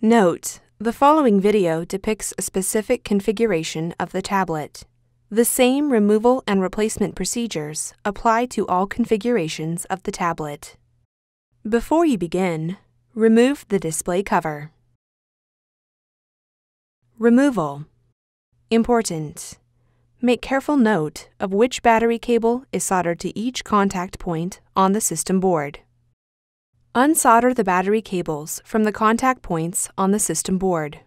Note: the following video depicts a specific configuration of the tablet. The same removal and replacement procedures apply to all configurations of the tablet. Before you begin, remove the display cover. Removal. Important. Make careful note of which battery cable is soldered to each contact point on the system board. Unsolder the battery cables from the contact points on the system board.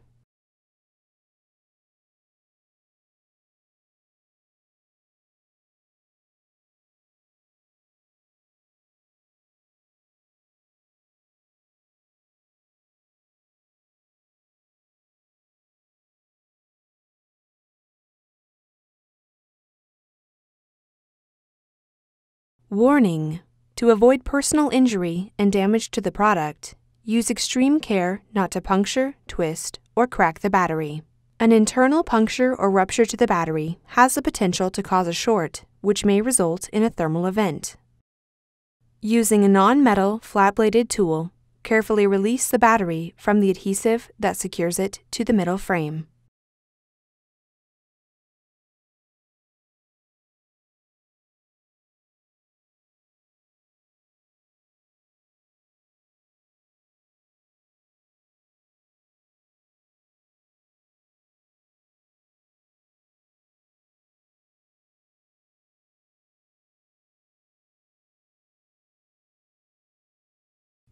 Warning: to avoid personal injury and damage to the product, use extreme care not to puncture, twist, or crack the battery. An internal puncture or rupture to the battery has the potential to cause a short, which may result in a thermal event. Using a non-metal, flat-bladed tool, carefully release the battery from the adhesive that secures it to the middle frame.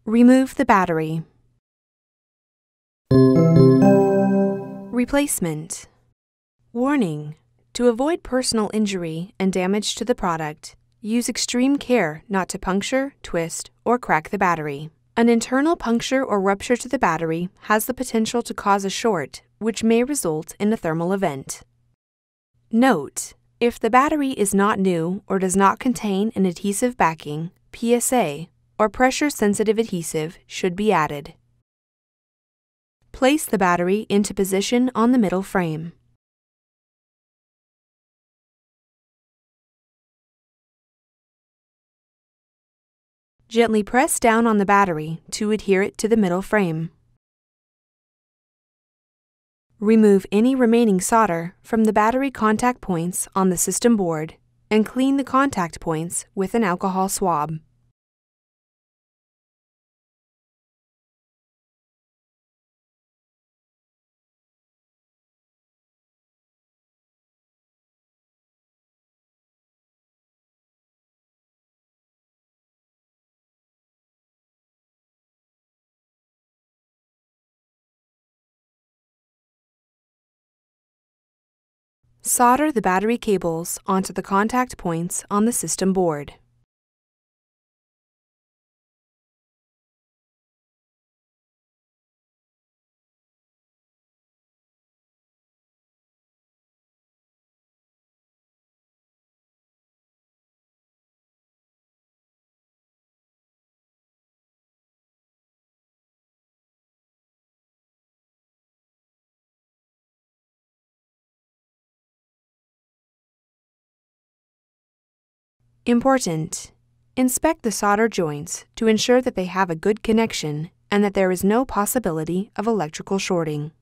Remove the battery. Replacement. Warning: to avoid personal injury and damage to the product, use extreme care not to puncture, twist, or crack the battery. An internal puncture or rupture to the battery has the potential to cause a short, which may result in a thermal event. Note: if the battery is not new or does not contain an adhesive backing, PSA, or pressure-sensitive adhesive should be added. Place the battery into position on the middle frame. Gently press down on the battery to adhere it to the middle frame. Remove any remaining solder from the battery contact points on the system board and clean the contact points with an alcohol swab. Solder the battery cables onto the contact points on the system board. Important: inspect the solder joints to ensure that they have a good connection and that there is no possibility of electrical shorting.